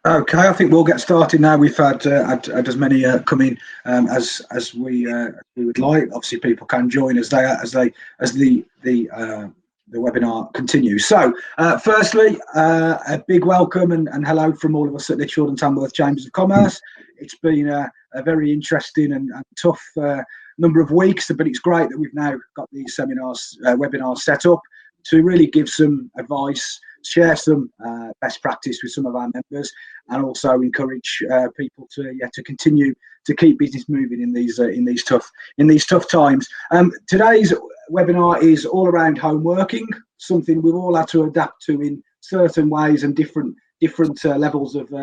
Okay, I think we'll get started now. We've had as many come in as we would like. Obviously, people can join as the webinar continues. So, firstly, a big welcome and hello from all of us at Lichfield and Tamworth Chambers of Commerce. It's been a very interesting and tough number of weeks, but it's great that we've now got these webinars set up to really give some advice, share some best practice with some of our members, and also encourage people to continue to keep business moving in these tough times. Today's webinar is all around home working, something we've all had to adapt to in certain ways and different levels of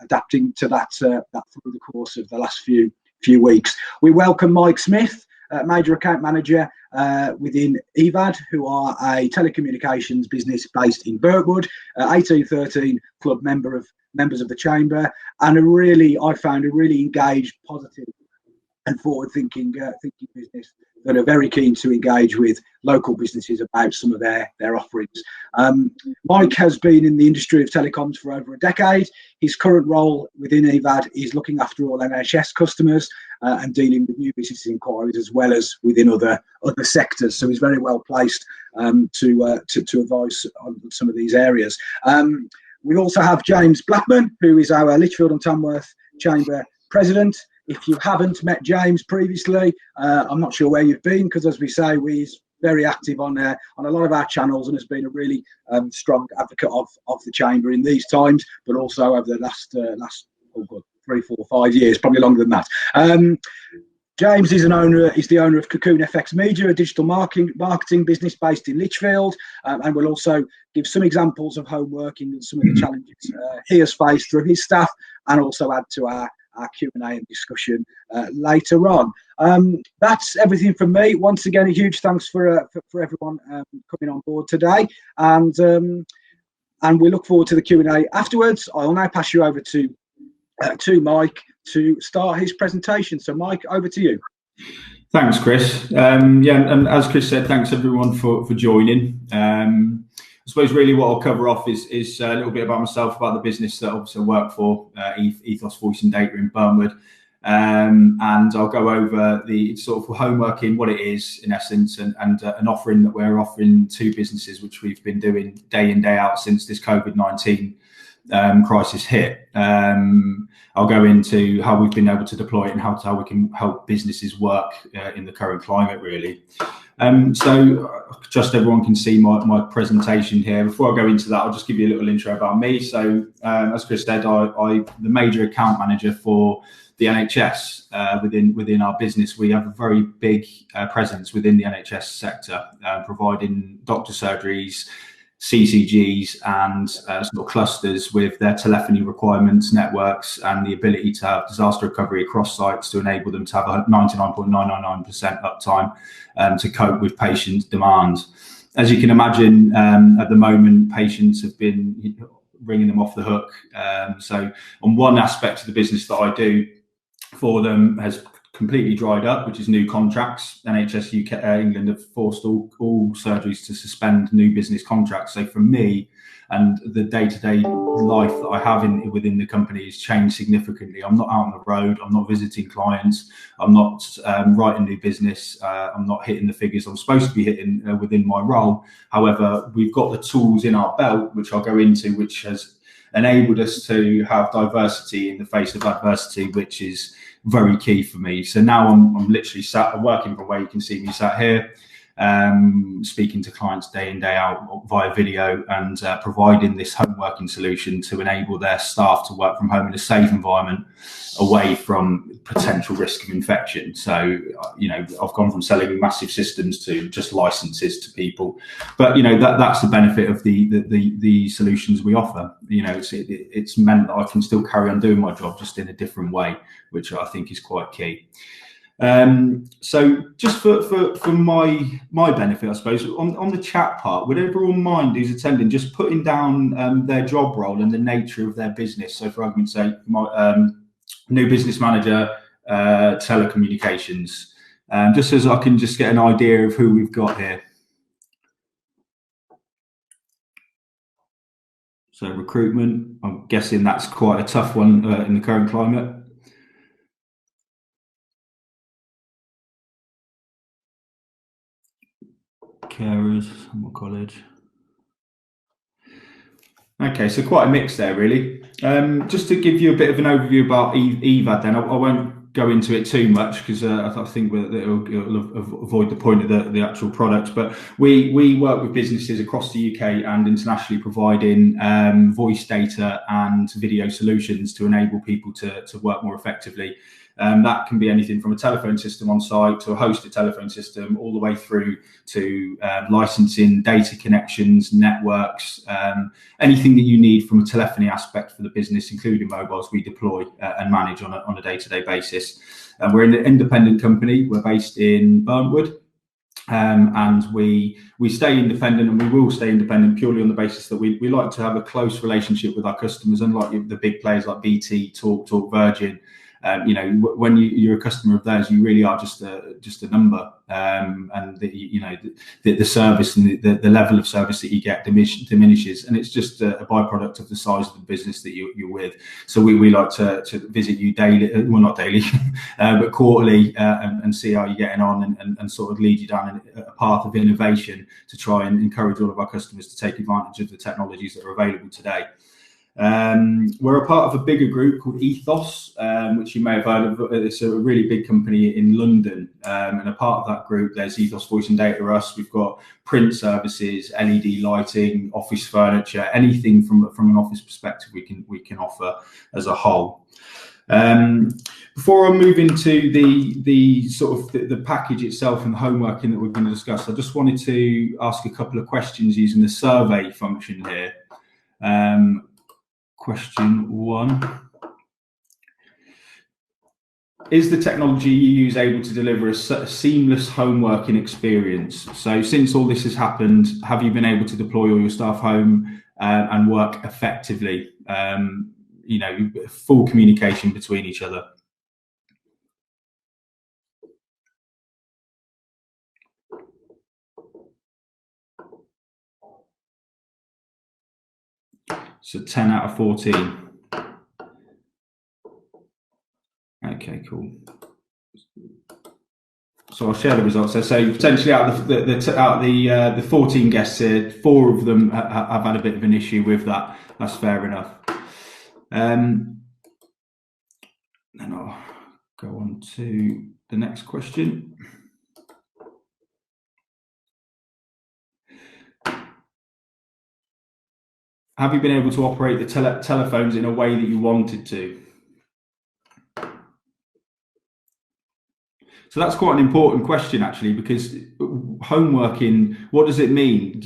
adapting to that through the course of the last few weeks. We welcome Mike Smyth, major account manager within EVAD, who are a telecommunications business based in Birkwood, 1813 club members of the chamber, and I found a really engaged, positive and forward-thinking business that are very keen to engage with local businesses about some of their offerings. Mike has been in the industry of telecoms for over a decade. His current role within EVAD is looking after all NHS customers and dealing with new business inquiries as well as within other sectors. So he's very well placed to advise on some of these areas. We also have James Blackman, who is our Lichfield and Tamworth Chamber President. If you haven't met James previously, I'm not sure where you've been, because as we say, he's very active on a lot of our channels and has been a really strong advocate of the chamber in these times, but also over the last 3, 4, 5 years, probably longer than that. James is the owner of Cocoon FX Media, a digital marketing business based in Lichfield, and will also give some examples of home working and some of the challenges he has faced through his staff, and also add to our Q&A and discussion later on. That's everything from me. Once again, a huge thanks for everyone coming on board today, and we look forward to the Q&A afterwards. I'll now pass you over to Mike to start his presentation. So Mike, over to you. Thanks, Chris. And as Chris said, thanks everyone for joining. I suppose really what I'll cover off is a little bit about myself, about the business that obviously I work for, Ethos Voice and Data in Burnwood. And I'll go over the sort of home working, what it is in essence, and an offering that we're offering to businesses, which we've been doing day in, day out since this COVID-19 crisis hit. I'll go into how we've been able to deploy it and how we can help businesses work in the current climate, really. So just everyone can see my presentation here. Before I go into that, I'll just give you a little intro about me. So as Chris said, I'm the major account manager for the NHS within our business. We have a very big presence within the NHS sector, providing doctor surgeries, CCGs and sort of clusters with their telephony requirements, networks, and the ability to have disaster recovery across sites to enable them to have a 99.999% uptime to cope with patient demand. As you can imagine, at the moment, patients have been ringing them off the hook. So on one aspect of the business that I do for them has completely dried up, which is new contracts. NHS UK England have forced all surgeries to suspend new business contracts. So for me, and the day-to-day life that I have within the company has changed significantly. I'm not out on the road. I'm not visiting clients. I'm not writing new business. I'm not hitting the figures I'm supposed to be hitting within my role. However, we've got the tools in our belt, which I'll go into, which has enabled us to have diversity in the face of adversity, which is very key for me. So now I'm literally working from where you can see me sat here, speaking to clients day in, day out via video, and providing this home working solution to enable their staff to work from home in a safe environment away from potential risk of infection. So, you know, I've gone from selling massive systems to just licenses to people, but you know, that's the benefit of the solutions we offer. You know, it's meant that I can still carry on doing my job just in a different way, which I think is quite key. So just for my benefit, I suppose, on the chat part, would everyone mind who's attending just putting down their job role and the nature of their business? So for argument's sake, my new business manager, telecommunications, just as I can just get an idea of who we've got here. So recruitment, I'm guessing that's quite a tough one in the current climate. Carers, summer college. Okay, so quite a mix there, really. Just to give you a bit of an overview about EVAD, then I won't go into it too much because I think it'll avoid the point of the actual product. But we work with businesses across the UK and internationally, providing voice data and video solutions to enable people to work more effectively. That can be anything from a telephone system on site to a hosted telephone system, all the way through to licensing, data connections, networks, anything that you need from a telephony aspect for the business, including mobiles, we deploy and manage on a day-to-day basis. We're an independent company. We're based in Burnwood. And we stay independent, and we will stay independent purely on the basis that we like to have a close relationship with our customers, unlike the big players like BT, Talk, Virgin. When you're a customer of theirs, you really are just a number, and the service and the level of service that you get diminishes, and it's just a byproduct of the size of the business that you're with. So we like to visit you daily, well, not daily, but quarterly, and see how you're getting on, and sort of lead you down a path of innovation to try and encourage all of our customers to take advantage of the technologies that are available today. We're a part of a bigger group called Ethos, which you may have heard of. It's a really big company in London, and a part of that group, there's Ethos Voice and Data Us. We've got print services, LED lighting, office furniture, anything from an office perspective we can offer as a whole. Before I move into the sort of the package itself and the homeworking that we're going to discuss, I just wanted to ask a couple of questions using the survey function here. Question 1. Is the technology you use able to deliver a seamless home working experience? So since all this has happened, have you been able to deploy all your staff home and work effectively? Full communication between each other. So 10 out of 14. Okay, cool. So I'll share the results there. So potentially out of the 14 guests here, 4 of them have had a bit of an issue with that. That's fair enough. Then I'll go on to the next question. Have you been able to operate the telephones in a way that you wanted to? So that's quite an important question, actually, because home working, what does it mean?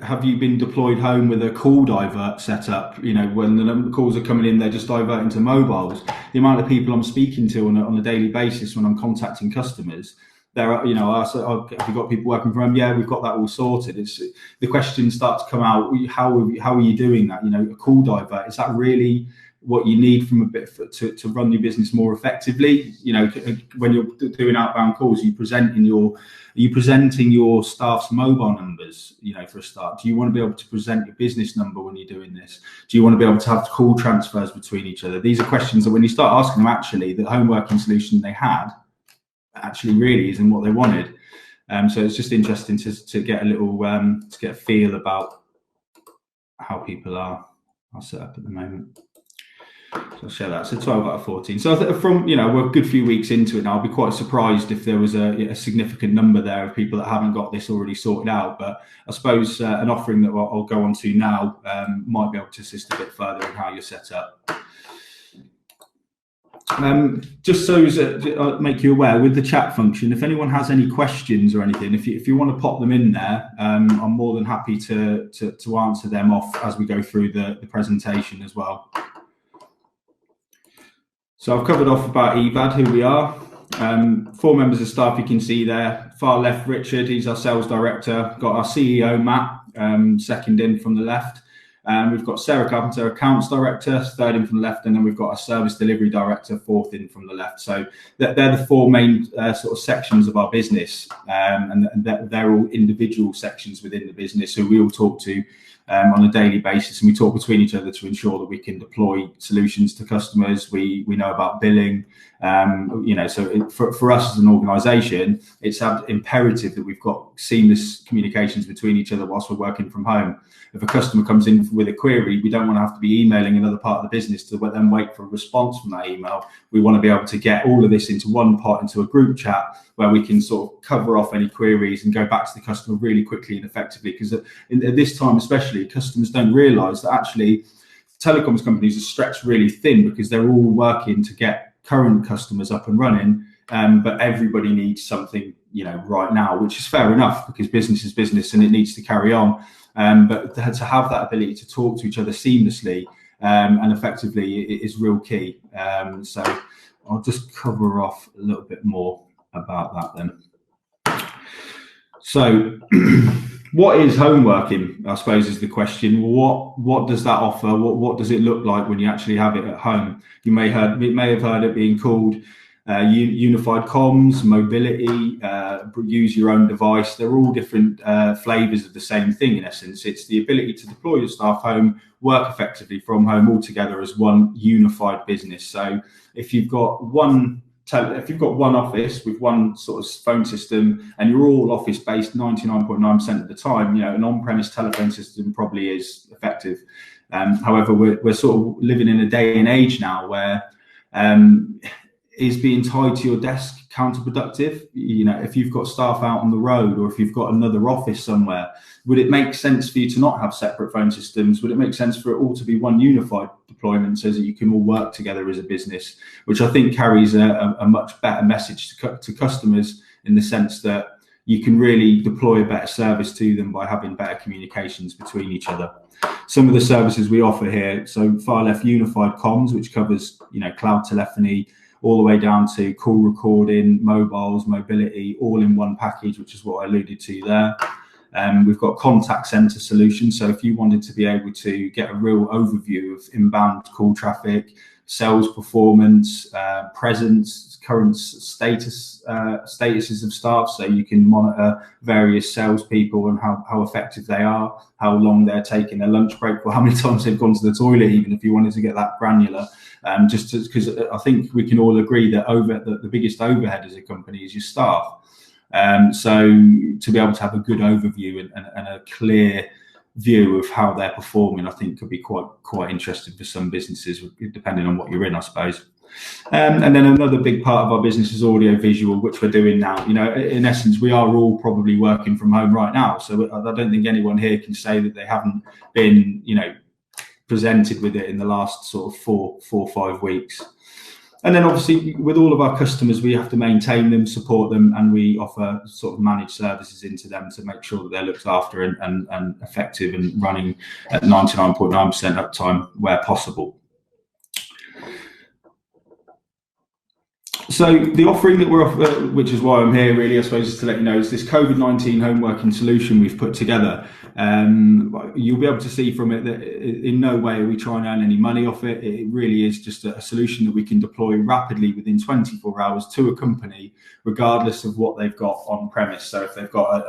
Have you been deployed home with a call divert set up? When the calls are coming in, they're just diverting to mobiles. The amount of people I'm speaking to on a daily basis when I'm contacting customers, there are, have you got people working from home? Yeah, we've got that all sorted. The questions start to come out. How are you doing that? A call divert, is that really what you need from to run your business more effectively? When you're doing outbound calls, are you presenting your staff's mobile numbers? For a start, do you want to be able to present your business number when you're doing this? Do you want to be able to have call transfers between each other? These are questions that when you start asking them, actually, the home working solution they had actually really isn't what they wanted. So it's just interesting to get a little to get a feel about how people are set up at the moment. So I'll share that. So 12 out of 14. So I think we're a good few weeks into it now. I'll be quite surprised if there was a significant number there of people that haven't got this already sorted out. But I suppose an offering that I'll go on to now might be able to assist a bit further in how you're set up. Just so to make you aware, with the chat function, if anyone has any questions or anything, if you want to pop them in there, I'm more than happy to answer them off as we go through the presentation as well. So I've covered off about EVAD, who we are. 4 members of staff you can see there. Far left, Richard, he's our sales director. Got our CEO, Matt, second in from the left. We've got Sarah Carpenter, accounts director, third in from the left, and then we've got a service delivery director, fourth in from the left. So they're the four main sort of sections of our business, and they're all individual sections within the business who we all talk to on a daily basis, and we talk between each other to ensure that we can deploy solutions to customers. We know about billing, so for us as an organisation, it's imperative that we've got seamless communications between each other whilst we're working from home. If a customer comes in with a query, we don't want to have to be emailing another part of the business to then wait for a response from that email. We want to be able to get all of this into one pot, into a group chat where we can sort of cover off any queries and go back to the customer really quickly and effectively. Because at this time especially, customers don't realise that actually telecoms companies are stretched really thin because they're all working to get current customers up and running, but everybody needs something right now, which is fair enough because business is business and it needs to carry on. But to have that ability to talk to each other seamlessly and effectively is real key. So I'll just cover off a little bit more about that then. So what is home working, I suppose, is the question. What does that offer? What does it look like when you actually have it at home? You may have heard it being called unified comms, mobility, use your own device. They're all different flavors of the same thing in essence. It's the ability to deploy your staff home, work effectively from home all together as one unified business. So if you've got one office with one sort of phone system and you're all office based 99.9% of the time, an on-premise telephone system probably is effective. However, we're sort of living in a day and age now where is being tied to your desk counterproductive? If you've got staff out on the road or if you've got another office somewhere, would it make sense for you to not have separate phone systems? Would it make sense for it all to be one unified deployment so that you can all work together as a business, which I think carries a much better message to customers in the sense that you can really deploy a better service to them by having better communications between each other. Some of the services we offer here, so far left, unified comms, which covers cloud telephony, all the way down to call recording, mobiles, mobility, all in one package, which is what I alluded to there. We've got contact center solutions. So if you wanted to be able to get a real overview of inbound call traffic, sales performance, presence, current statuses of staff, so you can monitor various salespeople and how effective they are, how long they're taking their lunch break, or how many times they've gone to the toilet, even if you wanted to get that granular. Just because I think we can all agree that the biggest overhead as a company is your staff. So to be able to have a good overview and a clear view of how they're performing, I think could be quite interesting for some businesses, depending on what you're in, I suppose. And then another big part of our business is audio visual, which we're doing now. In essence, we are all probably working from home right now. So I don't think anyone here can say that they haven't been, presented with it in the last sort of four or 5 weeks. And then obviously with all of our customers, we have to maintain them, support them, and we offer sort of managed services into them to make sure that they're looked after and effective and running at 99.9% uptime where possible. So the offering that we're offering, which is why I'm here really, I suppose, is to let you know, is this COVID-19 home working solution we've put together. You'll be able to see from it that in no way are we trying to earn any money off it. It really is just a solution that we can deploy rapidly within 24 hours to a company, regardless of what they've got on premise. So if they've got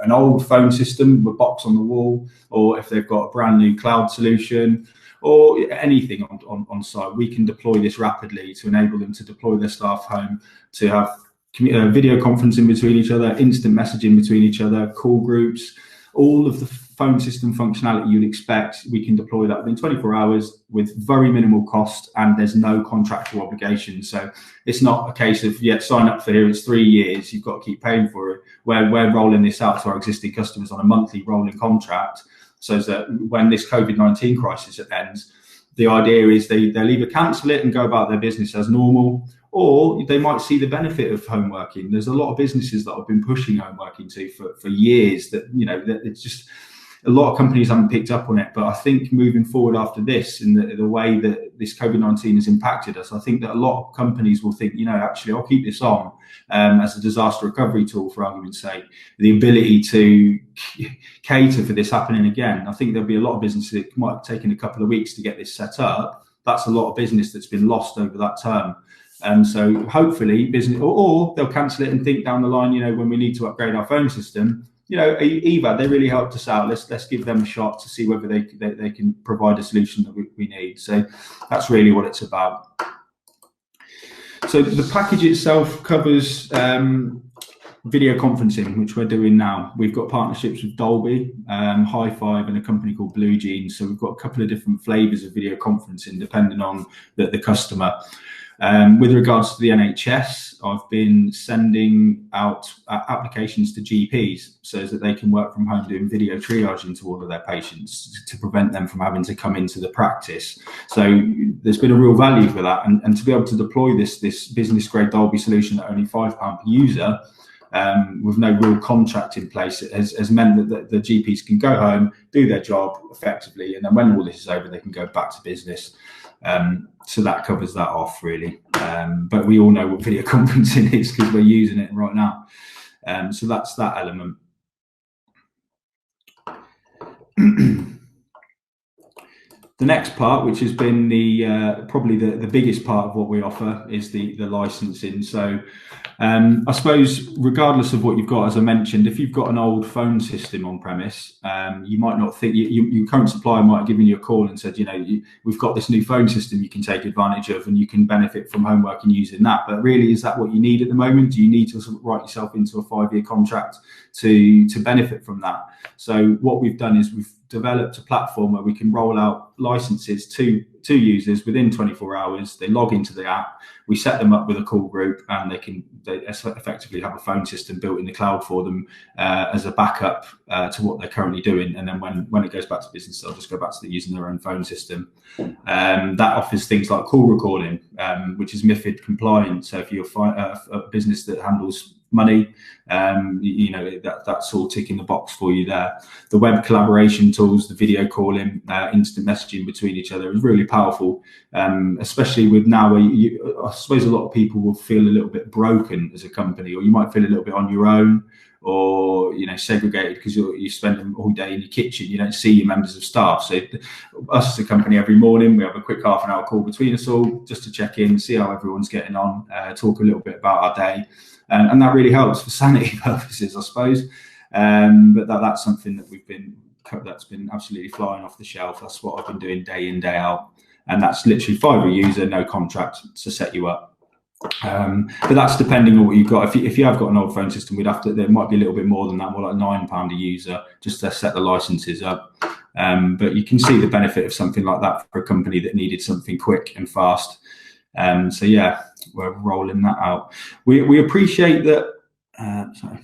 an old phone system with a box on the wall, or if they've got a brand new cloud solution, or anything on site, we can deploy this rapidly to enable them to deploy their staff home, to have video conferencing between each other, instant messaging between each other, call groups, all of the phone system functionality you'd expect. We can deploy that within 24 hours with very minimal cost, and there's no contractual obligation. So it's not a case of, sign up for here, it's 3 years, you've got to keep paying for it. We're rolling this out to our existing customers on a monthly rolling contract, so that when this COVID-19 crisis ends, the idea is they'll either cancel it and go about their business as normal, or they might see the benefit of home working. There's a lot of businesses that I've been pushing home working to for years that, that a lot of companies haven't picked up on it, but I think moving forward after this, in the way that this COVID-19 has impacted us, I think that a lot of companies will think, actually, I'll keep this on as a disaster recovery tool, for argument's sake. The ability to cater for this happening again. I think there'll be a lot of businesses that might have taken a couple of weeks to get this set up. That's a lot of business that's been lost over that term. And so hopefully business, or they'll cancel it and think down the line, when we need to upgrade our phone system, EVAD, they really helped us out. Let's give them a shot to see whether they can provide a solution that we need. So that's really what it's about. So the package itself covers video conferencing, which we're doing now. We've got partnerships with Dolby, Hi5, and a company called Blue Jeans. So we've got a couple of different flavors of video conferencing depending on the customer. With regards to the NHS, I've been sending out applications to GPs so that they can work from home doing video triaging to all of their patients to prevent them from having to come into the practice. So there's been a real value for that. And to be able to deploy this business grade Dolby solution at only £5 per user, with no real contract in place, has meant that the GPs can go home, do their job effectively, and then when all this is over, they can go back to business. So that covers that off, really. But we all know what video conferencing is because we're using it right now. So that's that element. The next part, which has been probably the biggest part of what we offer, is the licensing. So I suppose regardless of what you've got, as I mentioned, if you've got an old phone system on premise, you might not think your current supplier might have given you a call and said, we've got this new phone system you can take advantage of and you can benefit from home working using that. But really, is that what you need at the moment? Do you need to sort of write yourself into a 5-year contract to benefit from that? So what we've done is we've developed a platform where we can roll out licenses to users within 24 hours. They log into the app, we set them up with a call group, and they effectively have a phone system built in the cloud for them as a backup to what they're currently doing. And then when it goes back to business, they'll just go back to using their own phone system. That offers things like call recording, which is MiFID compliant. So if you're a business that handles money, that's all ticking the box for you there. The web collaboration tools, the video calling, instant messaging between each other is really powerful, especially with now where I suppose a lot of people will feel a little bit broken as a company, or you might feel a little bit on your own, or segregated because you're spending all day in your kitchen. You don't see your members of staff. So us as a company, every morning we have a quick half-an-hour call between us all just to check in, see how everyone's getting on, talk a little bit about our day. And that really helps for sanity purposes, I suppose. But that's something that's been absolutely flying off the shelf. That's what I've been doing day in, day out. And that's literally £5 a user, no contract to set you up. But that's depending on what you've got. If you have got an old phone system, there might be a little bit more than that, more like £9 a user, just to set the licenses up. But you can see the benefit of something like that for a company that needed something quick and fast. So yeah, we're rolling that out. We appreciate that. Sorry.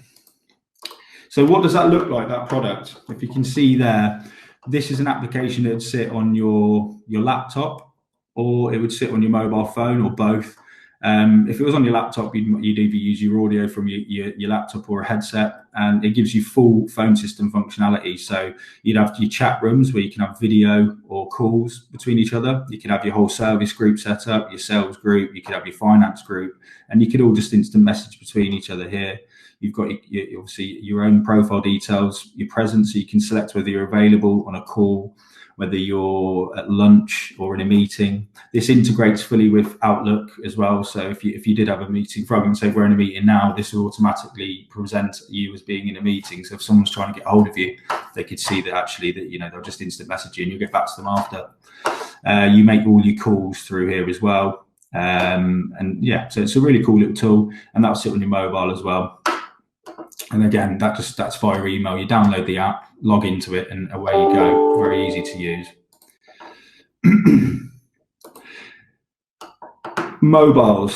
So what does that look like, that product? If you can see there, this is an application that would sit on your laptop, or it would sit on your mobile phone, or both. If it was on your laptop, you'd either use your audio from your laptop or a headset, and it gives you full phone system functionality. So you'd have your chat rooms where you can have video or calls between each other. You can have your whole service group set up, your sales group, you could have your finance group, and you could all just instant message between each other here. You've got obviously your own profile details, your presence, so you can select whether you're available on a call, whether you're at lunch or in a meeting. This integrates fully with Outlook as well. So if you did have a meeting, for argument's sake, we're in a meeting now, this will automatically present you as being in a meeting. So if someone's trying to get hold of you, they could see that actually that they'll just instant message you and you'll get back to them after. You make all your calls through here as well. And yeah, so it's a really cool little tool, and that'll sit on your mobile as well. And again, that's via email. You download the app, log into it, and away you go. Very easy to use. Mobiles.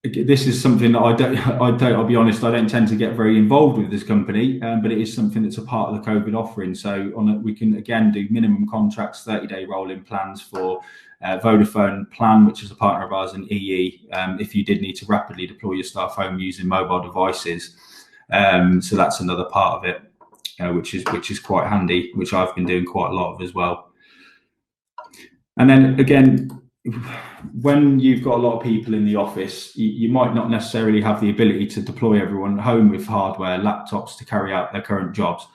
This is something that I'll be honest, I don't tend to get very involved with this company, but it is something that's a part of the COVID offering. So we can again do minimum contracts, 30-day rolling plans for Vodafone Plan, which is a partner of ours, and EE, if you did need to rapidly deploy your staff home using mobile devices. So that's another part of it. which is quite handy, which I've been doing quite a lot of as well. And then again, when you've got a lot of people in the office, you might not necessarily have the ability to deploy everyone at home with hardware, laptops to carry out their current jobs.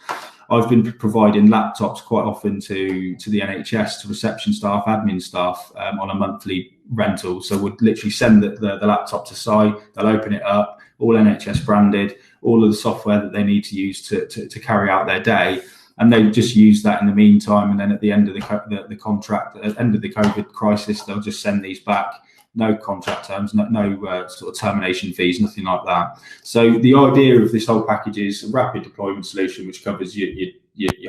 I've been providing laptops quite often to the NHS, to reception staff, admin staff on a monthly rental. So we'd literally send the laptop to site, they'll open it up, all NHS branded, all of the software that they need to use to carry out their day. And they just use that in the meantime. And then at the end of the contract, at the end of the COVID crisis, they'll just send these back. No contract terms, no sort of termination fees, nothing like that. So the idea of this whole package is a rapid deployment solution, which covers your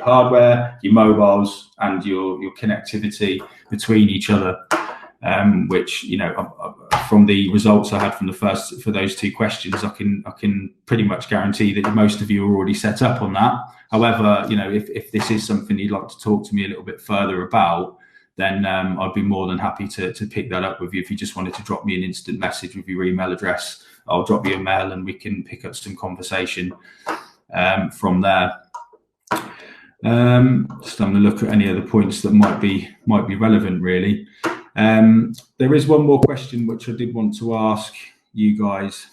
hardware, your mobiles, and your connectivity between each other. Which, you know, from the results I had from for those two questions, I can pretty much guarantee that most of you are already set up on that. However, you know, if this is something you'd like to talk to me a little bit further about, then I'd be more than happy to pick that up with you. If you just wanted to drop me an instant message with your email address, I'll drop you a mail and we can pick up some conversation from there. Just having a look at any other points that might be relevant, really. There is one more question which I did want to ask you guys.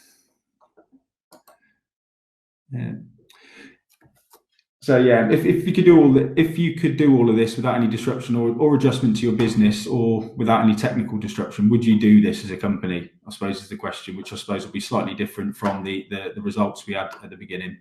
So yeah, if you could do all of this without any disruption or adjustment to your business, or without any technical disruption, would you do this as a company? I suppose is the question, which I suppose will be slightly different from the results we had at the beginning.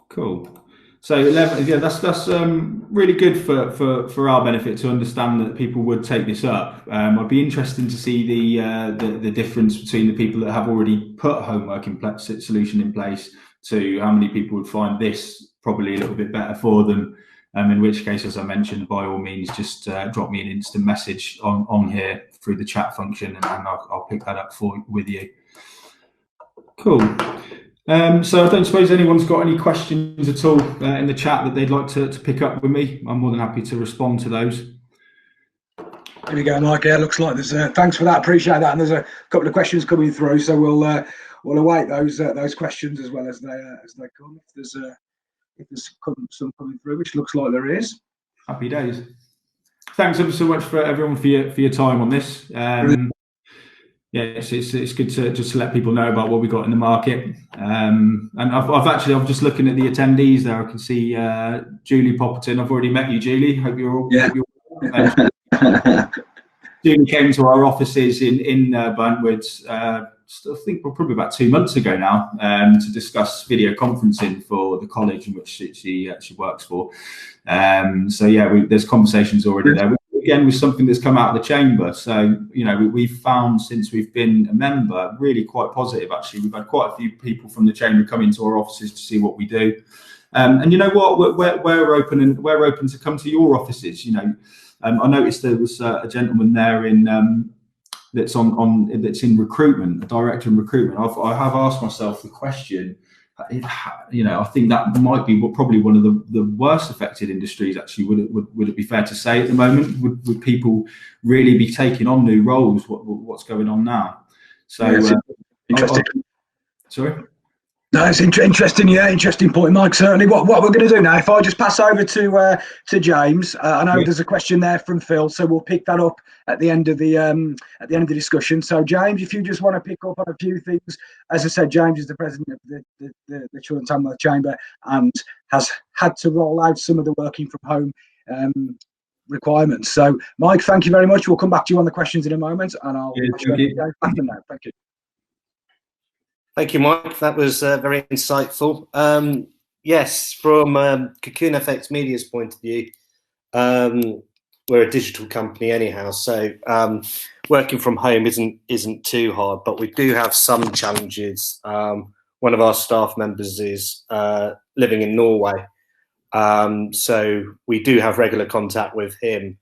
Cool. So 11, yeah, that's really good for our benefit to understand that people would take this up. I'd be interested to see the difference between the people that have already put a home working solution in place to how many people would find this probably a little bit better for them. In which case, as I mentioned, by all means, just drop me an instant message on here through the chat function, and I'll pick that up with you. Cool. So I don't suppose anyone's got any questions at all in the chat that they'd like to pick up with me. I'm more than happy to respond to those. There we go, Mike. Yeah, looks like there's thanks for that. Appreciate that. And there's a couple of questions coming through, so we'll await those questions as well as they come. If there's some coming through, which looks like there is. Happy days. Thanks ever so much for everyone for your time on this. Yeah, it's good to just let people know about what we got in the market. And I'm just looking at the attendees there. I can see Julie Popperton. I've already met you, Julie. Hope you're all. Yeah. Julie came to our offices in Burntwood. I think probably about 2 months ago now, to discuss video conferencing for the college in which she works for. So yeah, there's conversations already there. Again, with something that's come out of the chamber. So, you know, we've found since we've been a member, really quite positive, actually. We've had quite a few people from the chamber come into our offices to see what we do. And you know what, we're open to come to your offices. You know, I noticed there was a gentleman there that's in recruitment, a director in recruitment. I have asked myself the question, you know, I think that might be probably one of the worst affected industries. Actually, would it be fair to say at the moment? Would people really be taking on new roles? What's going on now? So, yeah, interesting. Sorry. No, it's interesting. Yeah, interesting point, Mike. Certainly. What we're going to do now, if I just pass over to James, I know there's a question there from Phil, so we'll pick that up at the end of the discussion. So, James, if you just want to pick up on a few things, as I said, James is the president of the Children Tamworth Chamber and has had to roll out some of the working from home requirements. So, Mike, thank you very much. We'll come back to you on the questions in a moment, and I'll Thank you. Thank you, Mike. That was very insightful. Yes, from Cocoon FX Media's point of view, we're a digital company anyhow, so working from home isn't too hard, but we do have some challenges. One of our staff members is living in Norway, so we do have regular contact with him.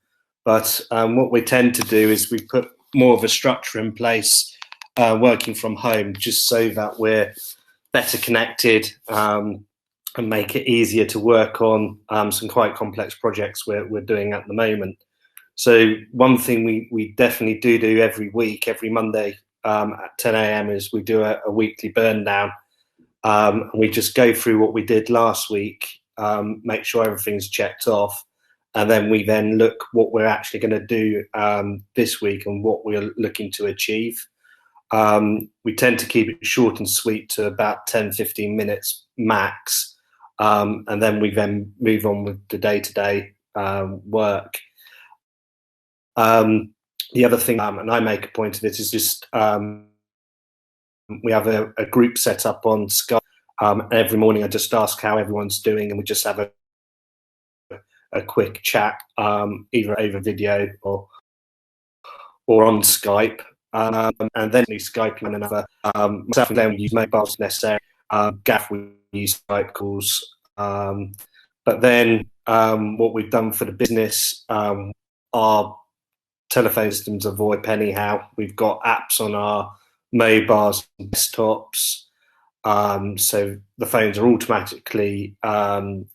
But what we tend to do is we put more of a structure in place working from home, just so that we're better connected and make it easier to work on some quite complex projects we're doing at the moment. So one thing we definitely do every week, every Monday at 10 a.m. is we do a weekly burn down, We just go through what we did last week, make sure everything's checked off, and then we look what we're actually going to do this week and what we're looking to achieve. We tend to keep it short and sweet to about 10-15 minutes max, and then we move on with the day-to-day work. The other thing, and I make a point of it, is just we have a group set up on Skype. Every morning I just ask how everyone's doing, and we just have a quick chat, either over video or on Skype. And then we Skype one another. Myself and Glenn, we use mobiles if necessary. Gaff, we use Skype calls. But then what we've done for the business, our telephone systems are VoIP anyhow. We've got apps on our mobiles and desktops. So the phones are automatically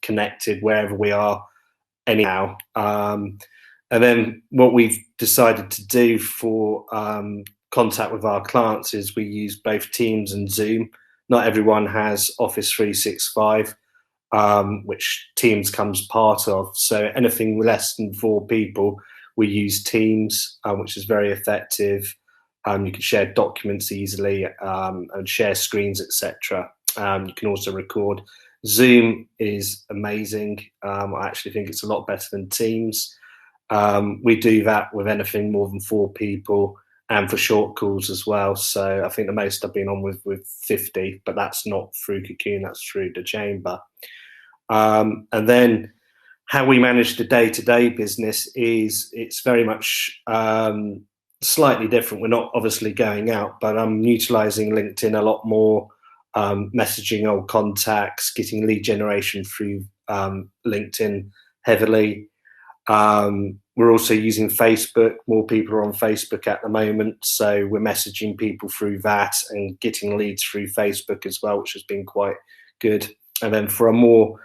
connected wherever we are anyhow. And then what we've decided to do for contact with our clients is we use both Teams and Zoom. Not everyone has Office 365, which Teams comes part of. So anything less than 4 people, we use Teams, which is very effective. You can share documents easily and share screens, etc. You can also record. Zoom is amazing. I actually think it's a lot better than Teams. We do that with anything more than 4 people and for short calls as well. So I think the most I've been on with 50, but that's not through Cocoon, that's through the chamber. And then how we manage the day-to-day business is it's very much slightly different. We're not obviously going out, but I'm utilising LinkedIn a lot more, messaging old contacts, getting lead generation through LinkedIn heavily. We're also using Facebook. More people are on Facebook at the moment, so we're messaging people through that and getting leads through Facebook as well, which has been quite good. And then for a more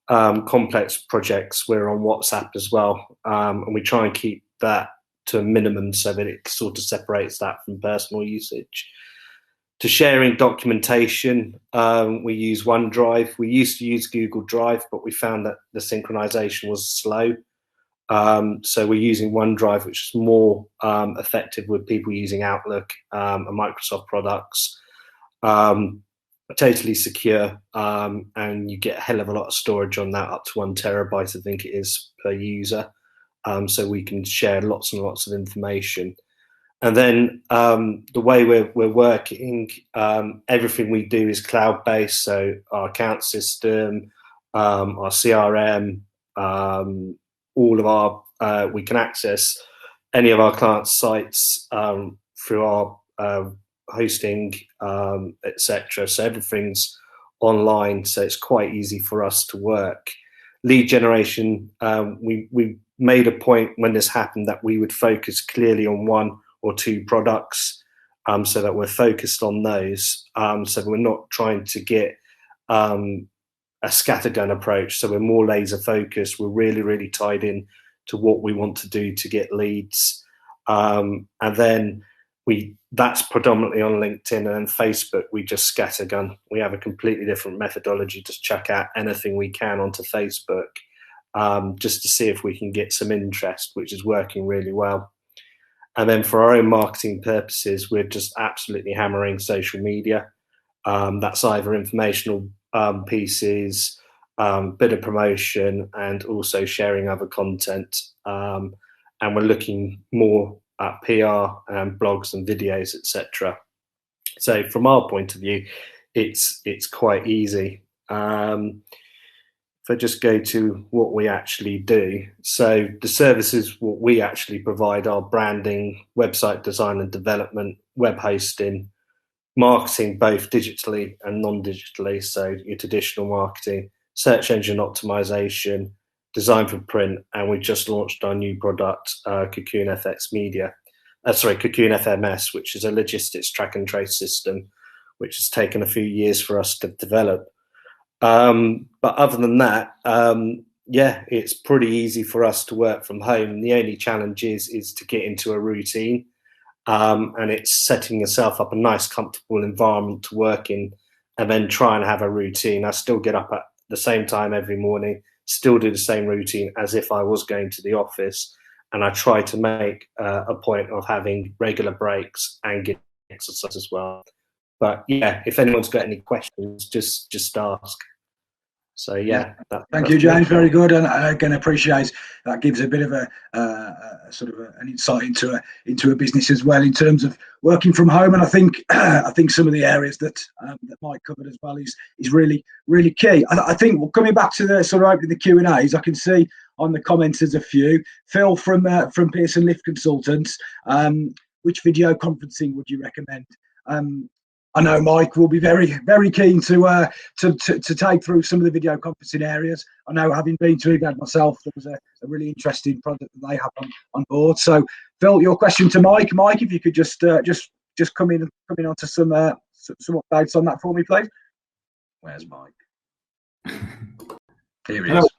complex projects, we're on WhatsApp as well, and we try and keep that to a minimum so that it sort of separates that from personal usage. To sharing documentation, we use OneDrive. We used to use Google Drive, but we found that the synchronization was slow. So we're using OneDrive, which is more effective with people using Outlook and Microsoft products. Totally secure, and you get a hell of a lot of storage on that, up to 1 terabyte, I think it is, per user. So we can share lots and lots of information. And then the way we're working, everything we do is cloud-based. So our account system, our CRM, all of our, we can access any of our clients' sites through our hosting, etc. So everything's online, so it's quite easy for us to work. Lead generation, we made a point when this happened that we would focus clearly on 1 or 2 products, so that we're focused on those, so we're not trying to get a scattergun approach. So we're more laser focused. We're really tied in to what we want to do to get leads, and then that's predominantly on LinkedIn, and then Facebook we just scattergun. We have a completely different methodology to chuck out anything we can onto Facebook, just to see if we can get some interest, which is working really well. And then for our own marketing purposes, we're just absolutely hammering social media. That's either informational pieces, bit of promotion, and also sharing other content. And we're looking more at PR and blogs and videos, etc. So from our point of view, it's quite easy. If I just go to what we actually do, so the services what we actually provide are branding, website design and development, web hosting, marketing both digitally and non-digitally, so your traditional marketing, search engine optimization, design for print, and we just launched our new product, Cocoon FMS, which is a logistics track and trace system, which has taken a few years for us to develop. But other than that, it's pretty easy for us to work from home. The only challenge is to get into a routine, and it's setting yourself up a nice, comfortable environment to work in and then try and have a routine. I still get up at the same time every morning, still do the same routine as if I was going to the office. And I try to make a point of having regular breaks and getting exercise as well. But yeah, if anyone's got any questions, just ask. So yeah. Thank you, James. Very good, and I can appreciate that gives a bit of a sort of an insight into a business as well in terms of working from home. And I think some of the areas that Mike covered as well is really key. I think coming back to the sort of opening the Q&As, I can see on the comments there's a few. Phil from Pearson Lift Consultants. Which video conferencing would you recommend? I know Mike will be very keen to take through some of the video conferencing areas. I know, having been to EVAD myself, there was a really interesting product that they have on board. So, Phil, your question to Mike. Mike, if you could just come in onto some updates on that for me, please. Where's Mike? Here he is.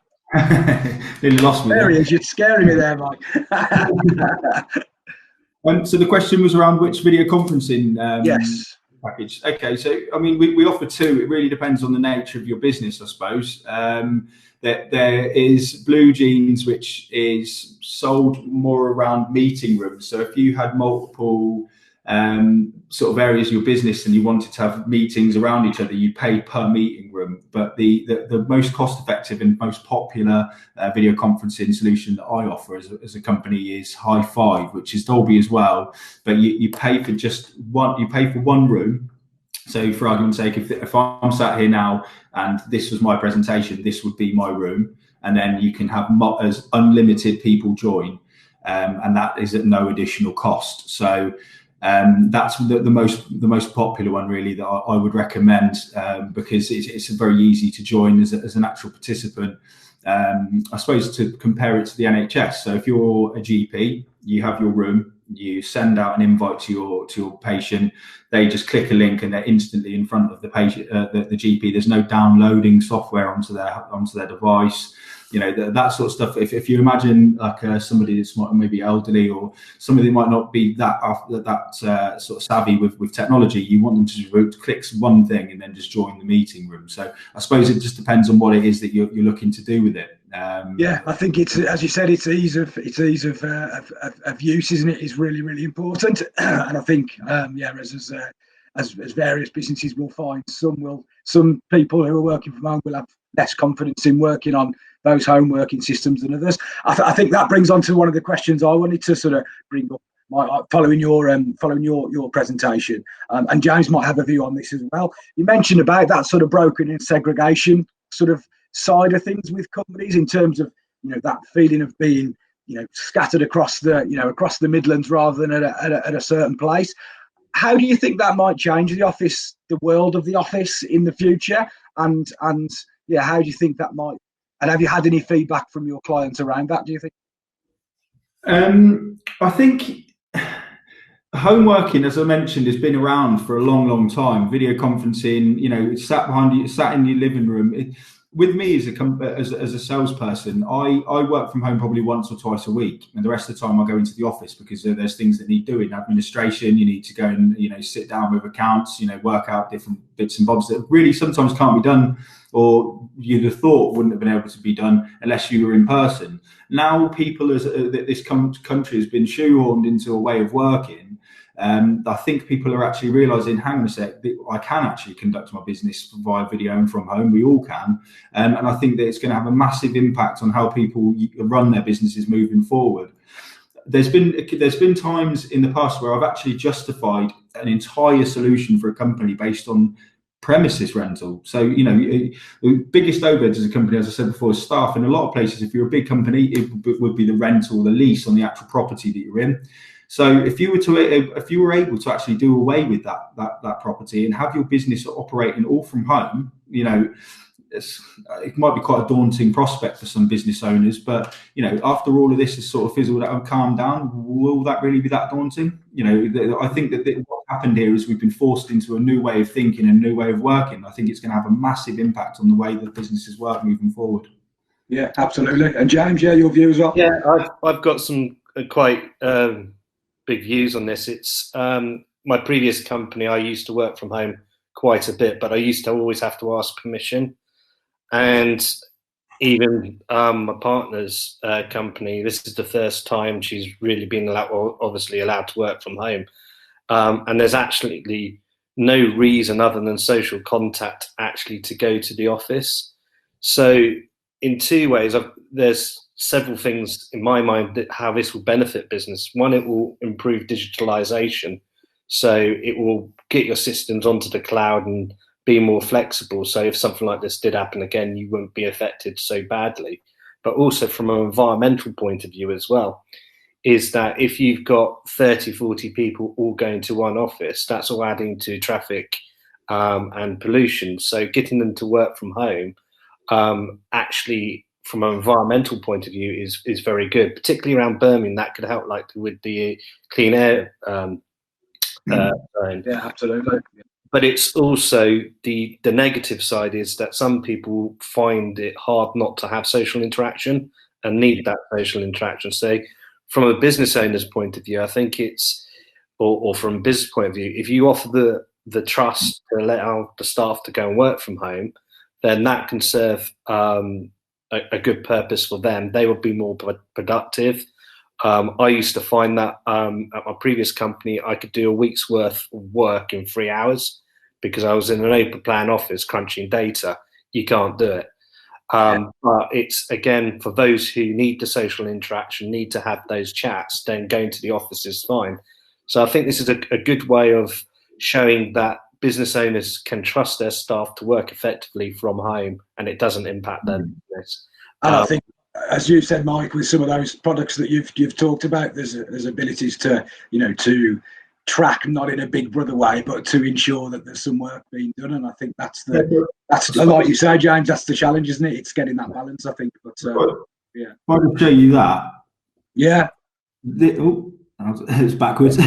Nearly lost me. There he is. You're scaring me there, Mike. So the question was around which video conferencing. Yes. Package. Okay, so I mean, we offer two. It really depends on the nature of your business, I suppose. There is Blue Jeans, which is sold more around meeting rooms. So if you had multiple sort of areas of your business and you wanted to have meetings around each other, you pay per meeting room. But the most cost effective and most popular video conferencing solution that I offer as a company is Hi5, which is Dolby as well. But you pay for just one. You pay for one room. So for argument's sake, if I'm sat here now and this was my presentation, this would be my room, and then you can have as unlimited people join, and that is at no additional cost. So that's the most popular one really that I would recommend, because it's very easy to join as an actual participant. I suppose to compare it to the NHS. So if you're a GP, you have your room, you send out an invite to your patient, they just click a link and they're instantly in front of the patient, the GP. There's no downloading software onto their device. You know, that sort of stuff. If you imagine like somebody that's maybe elderly or somebody that might not be that sort of savvy with technology, you want them to just click one thing and then just join the meeting room. So I suppose it just depends on what it is that you're looking to do with it. Yeah, I think it's, as you said, it's ease of use, isn't it? Is really important. And I think as various businesses will find, some people who are working from home will have less confidence in working on those home working systems than others. I think that brings on to one of the questions I wanted to sort of bring up, following your presentation, and James might have a view on this as well. You mentioned about that sort of broken and segregation sort of side of things with companies, in terms of, you know, that feeling of being, you know, scattered across the Midlands rather than at a certain place. How do you think that might change the world of the office in the future? And yeah, how do you think that might? And have you had any feedback from your clients around that, do you think? I think home working, as I mentioned, has been around for a long time. Video conferencing, you know, sat in your living room. With me as a salesperson, I work from home probably once or twice a week, and the rest of the time I go into the office because there's things that need doing. Administration, you need to go and, you know, sit down with accounts, you know, work out different bits and bobs that really sometimes can't be done, or you'd have thought wouldn't have been able to be done unless you were in person. Now people, this country has been shoehorned into a way of working. I think people are actually realising, hang on a sec, I can actually conduct my business via video and from home. We all can, and I think that it's going to have a massive impact on how people run their businesses moving forward. There's been times in the past where I've actually justified an entire solution for a company based on premises rental. So, you know, the biggest overhead as a company, as I said before, is staff. In a lot of places, if you're a big company, it would be the rental, the lease on the actual property that you're in. So if you were able to actually do away with that property and have your business operating all from home, you know, it might be quite a daunting prospect for some business owners. But, you know, after all of this has sort of fizzled out and calmed down, will that really be that daunting? You know, I think that what happened here is we've been forced into a new way of thinking, a new way of working. I think it's going to have a massive impact on the way that businesses work moving forward. Yeah, absolutely. And James, yeah, your view as well? Yeah, I've got some quite big views on this. It's my previous company, I used to work from home quite a bit, but I used to always have to ask permission. And even my partner's company, this is the first time she's really been obviously allowed to work from home. And there's absolutely no reason other than social contact actually to go to the office. So in two ways, there's several things in my mind that how this will benefit business. One, it will improve digitalization. So it will get your systems onto the cloud and be more flexible. So if something like this did happen again, you wouldn't be affected so badly. But also from an environmental point of view as well, is that if you've got 30, 40 people all going to one office, that's all adding to traffic and pollution. So getting them to work from home, actually from an environmental point of view is very good, particularly around Birmingham. That could help, like with the clean air zone. Yeah, absolutely. But it's also the negative side is that some people find it hard not to have social interaction and need that social interaction. So from a business owner's point of view, I think it's, or from a business point of view, if you offer the trust to allow the staff to go and work from home, then that can serve a good purpose for them. They will be more productive. I used to find that at my previous company, I could do a week's worth of work in 3 hours because I was in an open plan office crunching data. You can't do it. But it's, again, for those who need the social interaction, need to have those chats, then going to the office is fine. So I think this is a good way of showing that business owners can trust their staff to work effectively from home and it doesn't impact their business. And I think, as you said, Mike, with some of those products that you've talked about, there's abilities to, to track, not in a big brother way, but to ensure that there's some work being done. And I think that's like you say, James, that's the challenge, isn't it? It's getting that balance, I think. But yeah. If I can show you that. Yeah. It's backwards.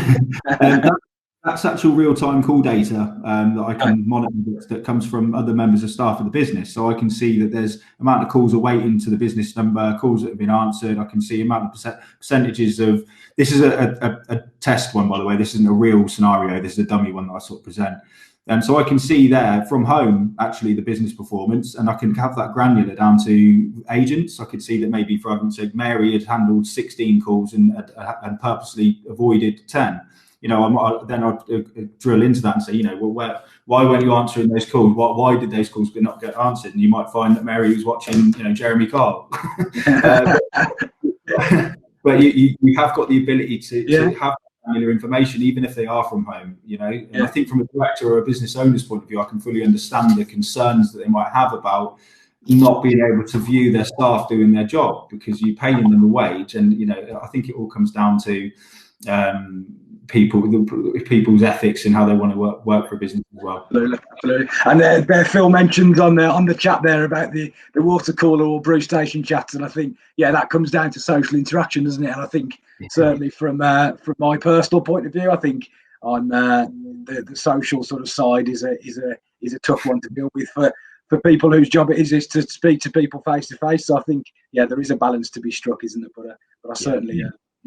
That's actual real-time call data that I can monitor that comes from other members of staff of the business. So I can see that there's amount of calls awaiting to the business number, calls that have been answered. I can see amount of percentages of, this is a test one, by the way. This isn't a real scenario. This is a dummy one that I sort of present. So I can see there from home, actually, the business performance, and I can have that granular down to agents. I could see that maybe, for argument's sake, Mary had handled 16 calls and purposely avoided 10. Then I'd drill into that and say, why weren't you answering those calls? Why did those calls not get answered? And you might find that Mary was watching, Jeremy Kyle. But you have got the ability to have granular information, even if they are from home, And I think from a director or a business owner's point of view, I can fully understand the concerns that they might have about not being able to view their staff doing their job because you're paying them a wage. And, I think it all comes down to people's ethics and how they want to work for a business as well. Absolutely. And there Phil mentioned on the chat there about the water cooler or brew station chats, and I think that comes down to social interaction, doesn't it? And I think certainly from my personal point of view, I think on the social sort of side is a tough one to deal with for people whose job it is to speak to people face to face. So I think there is a balance to be struck, isn't there? But I certainly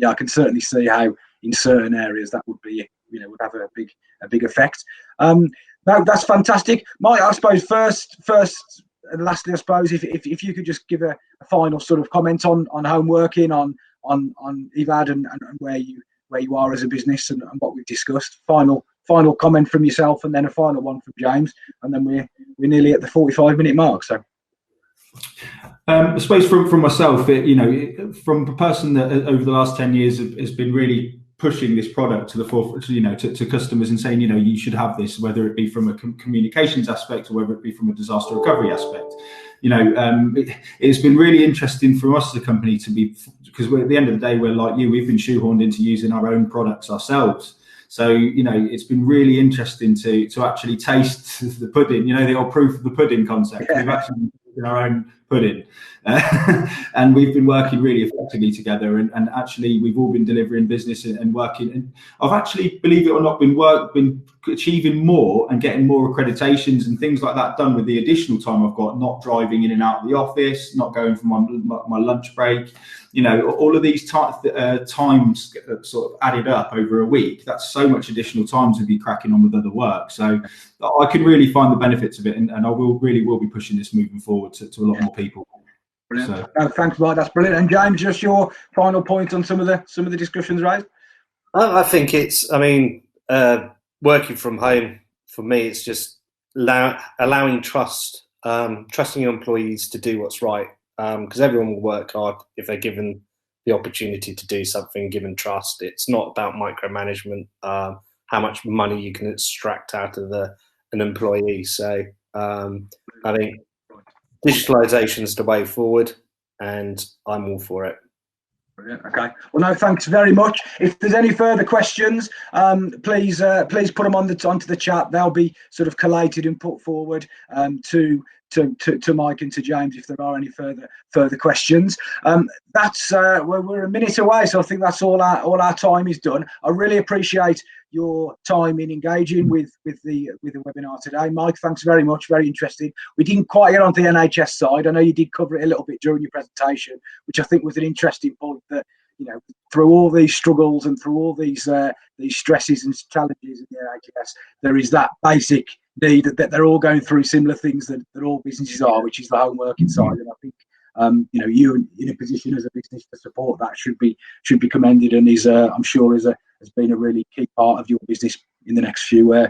I can certainly see how in certain areas that would be would have a big effect. That's fantastic, Mike. I suppose first and lastly, I suppose if you could just give a final sort of comment on home working, on EVAD and where you are as a business and what we've discussed. Final comment from yourself, and then a final one from James, and then we're nearly at the 45-minute mark. So. I suppose from myself, from a person that over the last 10 years has been really pushing this product to the forefront, to customers and saying, you should have this, whether it be from a communications aspect or whether it be from a disaster recovery aspect. It's been really interesting for us as a company to be, because at the end of the day, we're like you, we've been shoehorned into using our own products ourselves. So, it's been really interesting to actually taste the pudding, the old proof of the pudding concept. We've actually in our own pudding and we've been working really effectively together and actually we've all been delivering business and working, and I've actually, believe it or not, been achieving more and getting more accreditations and things like that done with the additional time I've got, not driving in and out of the office, not going for my lunch break, you know, all of these times sort of added up over a week. That's so much additional time to be cracking on with other work. So I can really find the benefits of it, and I will be pushing this moving forward to a lot more people. Brilliant. So. Thanks, Mike. That's brilliant. And James, just your final point on some of the discussions raised. I think it's, I mean, working from home for me, it's just allowing trusting your employees to do what's right, because everyone will work hard if they're given the opportunity to do something, given trust. It's not about micromanagement, how much money you can extract out of an employee. So I think digitalisation is the way forward, and I'm all for it. Brilliant. Okay. Well, no, thanks very much. If there's any further questions, please put them onto the chat. They'll be sort of collated and put forward to Mike and to James if there are any further questions. We're a minute away, so I think that's all our time is done. I really appreciate your time in engaging with the webinar today. Mike, thanks very much. Very interesting. We didn't quite get onto the NHS side. I know you did cover it a little bit during your presentation, which I think was an interesting point, that, you know, through all these struggles and through all these stresses and challenges in the NHS, there is that basic need that they're all going through similar things that all businesses are, which is the home working side. And I think you know, you in a position as a business to support that should be commended, and is I'm sure has been a really key part of your business in the next few in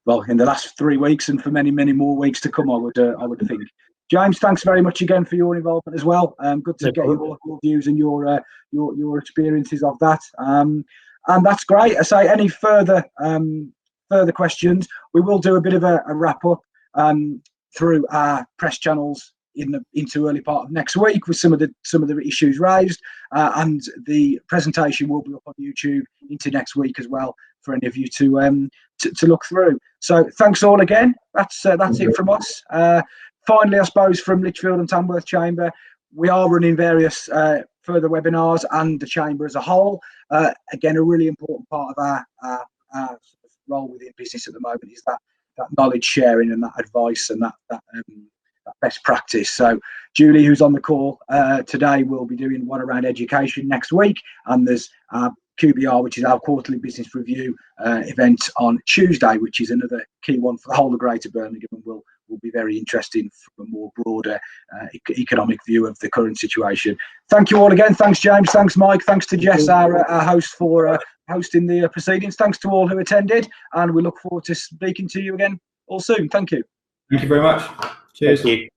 the last 3 weeks and for many more weeks to come, I would think. James, thanks very much again for your involvement as well. Good to get your views and your experiences of that. And that's great. I say, any further questions, we will do a bit of a wrap up through our press channels into early part of next week with some of the issues raised, and the presentation will be up on YouTube into next week as well for any of you to look through. So thanks all again. That's it from us. Finally, I suppose from Lichfield and Tamworth Chamber, we are running various further webinars, and the Chamber as a whole. Again, a really important part of our role within business at the moment is that knowledge sharing and that advice and that best practice. So Julie, who's on the call today, will be doing one around education next week, and there's QBR, which is our quarterly business review event on Tuesday, which is another key one for the whole of Greater Birmingham, and will be very interesting from a more broader economic view of the current situation. Thank you all again. Thanks, James. Thanks, Mike. Thanks to Jess, our host, for hosting the proceedings. Thanks to all who attended, and we look forward to speaking to you again all soon. Thank you. Thank you very much. Cheers. Thank you.